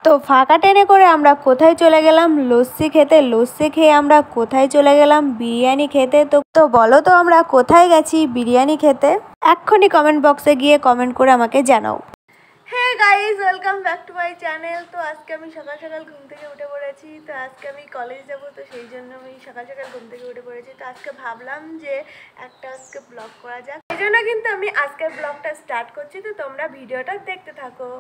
তো ফাঁকা ট্রেনে করে আমরা কোথায় চলে গেলাম লস্যি খেতে, লস্যি খেয়ে আমরা কোথায় চলে গেলাম বিরিয়ানি খেতে। তো বলো তো আমরা কোথায় গেছি বিরিয়ানি খেতে? এক্ষুনি কমেন্ট বক্সে গিয়ে কমেন্ট করে আমাকে জানাও। হ্যাঁ guys, welcome back to my channel. তো আজকে আমি সকাল সকাল ঘুম থেকে উঠে পড়েছি। তো আজকে আমি কলেজ যাবো, তো সেই জন্য আমি সকাল সকাল ঘুম থেকে উঠে পড়েছি। তো আজকে ভাবলাম যে একটা আজকে ব্লগ করা যাক, সেই জন্য কিন্তু আমি আজকের ব্লগটা স্টার্ট করছি। তো তোমরা ভিডিওটা দেখতে থাকো।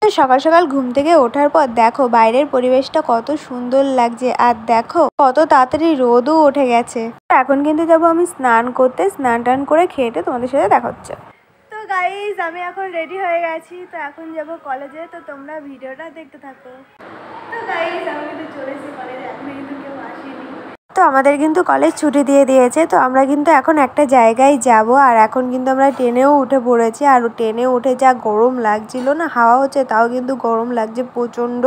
সকাল সকাল ঘুম থেকে ওঠার পর দেখো বাইরের পরিবেশটা কত সুন্দর লাগছে, আর দেখো কত তাড়াতাড়ি রোদও উঠে গেছে। এখন কিন্তু যাবো আমি স্নান করতে, স্নান টান করে খেয়ে তোমাদের সাথে দেখা হচ্ছে। তো গাইজ আমি এখন রেডি হয়ে গেছি, তো এখন যাব কলেজে। তো তোমরা ভিডিওটা দেখতে থাকো। তো গাইজ আমি কিন্তু চলে এসেছি কলেজে, এখন কিন্তু কেউ আসেনি। তো আমাদের কিন্তু কলেজ ছুটি দিয়ে দিয়েছে। তো আমরা কিন্তু এখন একটা জায়গায় যাব, আর এখন কিন্তু আমরা ট্রেনেও উঠে পড়েছি। আর ট্রেনে উঠে যা গরম লাগছিল না, হাওয়া হচ্ছে তাও কিন্তু গরম লাগছে প্রচণ্ড।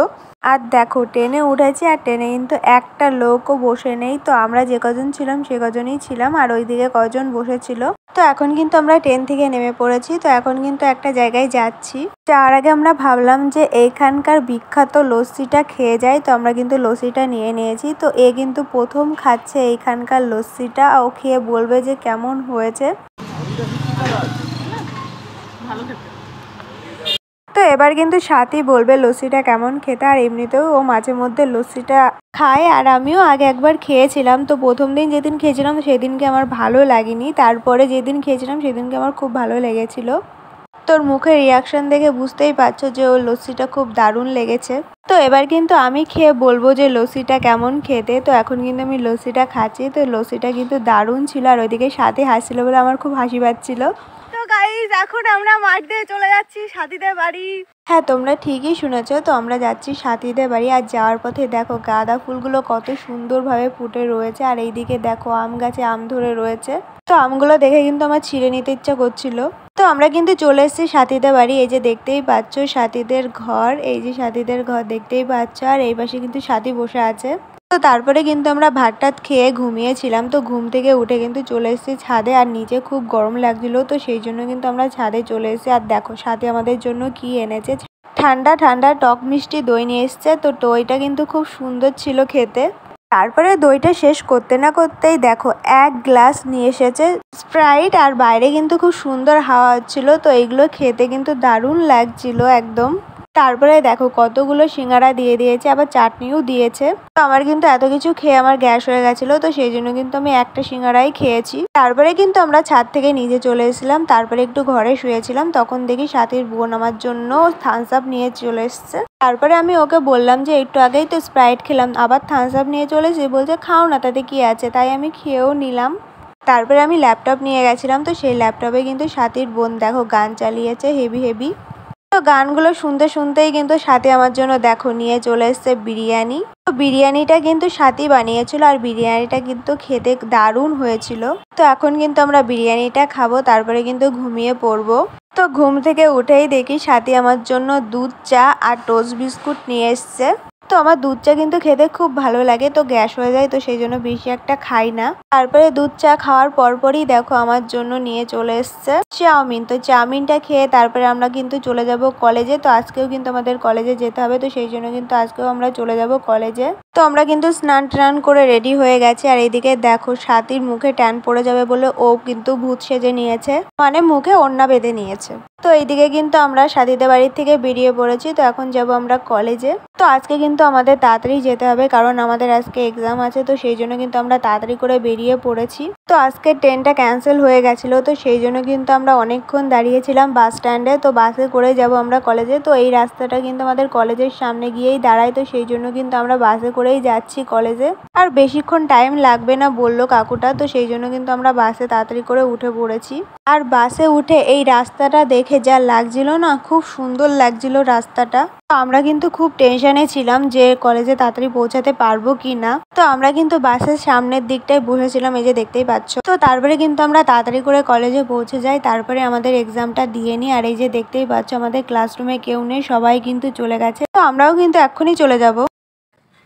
আর দেখো ট্রেনে উঠেছি, আর ট্রেনে কিন্তু একটা লোকও বসে নেই। তো আমরা যে কজন ছিলাম সে কজনই ছিলাম, আর ওইদিকে কজন বসেছিল। তো এখন কিন্তু আমরা ট্রেন থেকে নেমে পড়েছি। তো এখন কিন্তু একটা জায়গায় যাচ্ছি। যাওয়ার আগে আমরা ভাবলাম যে এইখানকার বিখ্যাত লস্যিটা খেয়ে যাই। তো আমরা কিন্তু লস্যিটা নিয়ে নিয়েছি। তো এ কিন্তু প্রথম খাচ্ছে এইখানকার লস্যিটা, ও খেয়ে বলবে যে কেমন হয়েছে। তো এবার কিন্তু সাথী বলবে লস্যিটা কেমন খেতে। আর এমনিতেও ও মাঝে মধ্যে লস্যিটা খায়, আর আমিও আগে একবার খেয়েছিলাম। তো প্রথম দিন যেদিন খেয়েছিলাম সেদিনকে আমার ভালো লাগেনি, তারপরে যেদিন খেয়েছিলাম সেদিনকে আমার খুব ভালো লেগেছিল। তোর মুখের রিয়াকশন দেখে বুঝতেই পারছো যে ওর লস্যিটা খুব দারুণ লেগেছে। তো এবার কিন্তু আমি খেয়ে বলবো যে লস্যিটা কেমন খেতে। তো এখন কিন্তু আমি লস্যিটা খাচ্ছি। তো লস্যিটা কিন্তু দারুণ ছিল, আর ওইদিকে সাথে হাসছিল বলে আমার খুব হাসি পাচ্ছিল। তো গাইজ এখন আমরা মাঠ দিয়ে চলে যাচ্ছি সাথীদের বাড়ি। হ্যাঁ তোমরা ঠিকই শুনেছো, তো আমরা যাচ্ছি সাথীদের বাড়ি। আর যাওয়ার পথে দেখো গাঁদা ফুলগুলো কত সুন্দরভাবে ফুটে রয়েছে, আর এইদিকে দেখো আম গাছে আম ধরে রয়েছে। তো আমগুলো দেখে কিন্তু আমার ছিঁড়ে নিতে ইচ্ছা করছিল। তো আমরা কিন্তু চলে এসেছি সাথীদের বাড়ি। এই যে দেখতেই পাচ্ছ সাথীদের ঘর, এই যে সাথীদের ঘর দেখতেই পাচ্ছ। আর এই পাশে কিন্তু সাথী বসে আছে। তো তারপরে কিন্তু আমরা ভাত টাত খেয়ে ঘুমিয়েছিলাম। তো ঘুম থেকে উঠে কিন্তু চলে এসেছি ছাদে, আর নিচে খুব গরম লাগছিল। তো সেই জন্য কিন্তু আমরা ছাদে চলে এসেছি। আর দেখো সাথে আমাদের জন্য কি এনেছে, ঠান্ডা ঠান্ডা টক মিষ্টি দই নিয়ে এসছে। তো দইটা কিন্তু খুব সুন্দর ছিল খেতে। তারপরে দইটা শেষ করতে না করতেই দেখো এক গ্লাস নিয়ে এসেছে স্প্রাইট, আর বাইরে কিন্তু খুব সুন্দর হাওয়া হচ্ছিল। তো এইগুলো খেতে কিন্তু দারুণ লাগছিল একদম। তারপরে দেখো কতগুলো সিঙ্গারা দিয়ে দিয়েছে, আবার চাটনিও দিয়েছে। তো আমার কিন্তু এত কিছু খেয়ে আমার গ্যাস হয়ে গেছিলো, তো সেই জন্য কিন্তু আমি একটা সিঙ্গারাই খেয়েছি। তারপরে কিন্তু আমরা ছাদ থেকে নিচে চলে এসেছিলাম, তারপরে একটু ঘরে শুয়েছিলাম। তখন দেখি সাথীর বোন আমার জন্য থামস আপ নিয়ে চলে এসছে। তারপরে আমি ওকে বললাম যে একটু আগেই তো স্প্রাইট খেলাম, আবার থামস আপ নিয়ে চলেছি। বলছে খাও না, তাতে কি আছে। তাই আমি খেয়েও নিলাম। তারপরে আমি ল্যাপটপ নিয়ে গেছিলাম। তো সেই ল্যাপটপে কিন্তু সাথীর বোন দেখো গান চালিয়েছে হেভি হেভি। তো গানগুলো শুনতে শুনতেই কিন্তু সাথী আমার জন্য দেখো নিয়ে চলে এসছে বিরিয়ানি। তো বিরিয়ানিটা কিন্তু সাথী বানিয়েছিল, আর বিরিয়ানিটা কিন্তু খেতে দারুণ হয়েছিল। তো এখন কিন্তু আমরা বিরিয়ানিটা খাবো, তারপরে কিন্তু ঘুমিয়ে পড়বো। তো ঘুম থেকে উঠেই দেখি সাথী আমার জন্য দুধ চা আর টোস্ট বিস্কুট নিয়ে এসছে। তো আমার দুধ চা কিন্তু খেতে খুব ভালো লাগে, তো গ্যাস হয়ে যায়, তো সেই জন্য বেশি একটা খাই না। তারপরে দুধ চা খাওয়ার পরপরই দেখো আমার জন্য নিয়ে চলে এসছে চাউমিন। তো চাউমিনটা খেয়ে তারপরে আমরা কিন্তু চলে যাব কলেজে। তো আজকেও কিন্তু আমাদের কলেজে যেতে হবে, তো সেই জন্য কিন্তু আজকেও আমরা চলে যাব কলেজে। তো আমরা কিন্তু স্নান টান করে রেডি হয়ে গেছি। আর এইদিকে দেখো সাথীর মুখে ট্যান পড়ে যাবে বলে ও কিন্তু ভূত সেজে নিয়েছে, মানে মুখে ওড়না বেঁধে নিয়েছে। তো এইদিকে কিন্তু আমরা সাথীদের বাড়ির থেকে বেরিয়ে পড়েছি। তো এখন যাব আমরা কলেজে। তো আজকে কিন্তু আমাদের তাড়াতাড়ি যেতে হবে, কারণ আমাদের আজকে এক্সাম আছে। তো সেই জন্য কিন্তু আমরা তাড়াতাড়ি করে বেরিয়ে পড়েছি। তো আজকে ট্রেনটা ক্যান্সেল হয়ে গেছিলো, তো সেই জন্য কিন্তু আমরা অনেকক্ষণ দাঁড়িয়েছিলাম বাস স্ট্যান্ডে। তো বাসে করে যাব আমরা কলেজে। তো এই রাস্তাটা কিন্তু আমাদের কলেজের সামনে গিয়েই দাঁড়ায়, তো সেই জন্য কিন্তু আমরা বাসে করেই যাচ্ছি কলেজে। আর বেশিক্ষণ টাইম লাগবে না বললো কাকুটা, তো সেই জন্য কিন্তু আমরা বাসে তাড়াতাড়ি করে উঠে পড়েছি। আর বাসে উঠে এই রাস্তাটা দেখে যা লাগছিল না, খুব সুন্দর লাগছিল রাস্তাটা। তো আমরা কিন্তু খুব টেনশনে ছিলাম যে কলেজে তাড়াতাড়ি পৌঁছাতে পারবো কি না। তো আমরা কিন্তু বাসের সামনের দিকটায় বসেছিলাম, এই যে দেখতেই পাচ্ছ। তো তারপরে কিন্তু আমরা তাড়াতাড়ি করে কলেজে পৌঁছে যাই, তারপরে আমাদের এক্সামটা দিয়ে নিই। আর এই যে দেখতেই পাচ্ছ আমাদের ক্লাসরুমে কেউ নেই, সবাই কিন্তু চলে গেছে। তো আমরাও কিন্তু এক্ষুনি চলে যাব।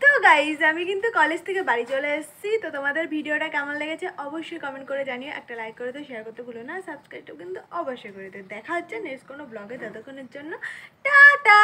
তো গাইজ আমি কিন্তু কলেজ থেকে বাড়ি চলে এসেছি। তো তোমাদের ভিডিওটা কেমন লেগেছে অবশ্যই কমেন্ট করে জানিও, একটা লাইক করে দিও, শেয়ার করতে ভুলো না, সাবস্ক্রাইবটাও কিন্তু অবশ্যই করে দিও। দেখা হচ্ছে নেক্সট কোনো ব্লগে, ততক্ষণের জন্য টাটা।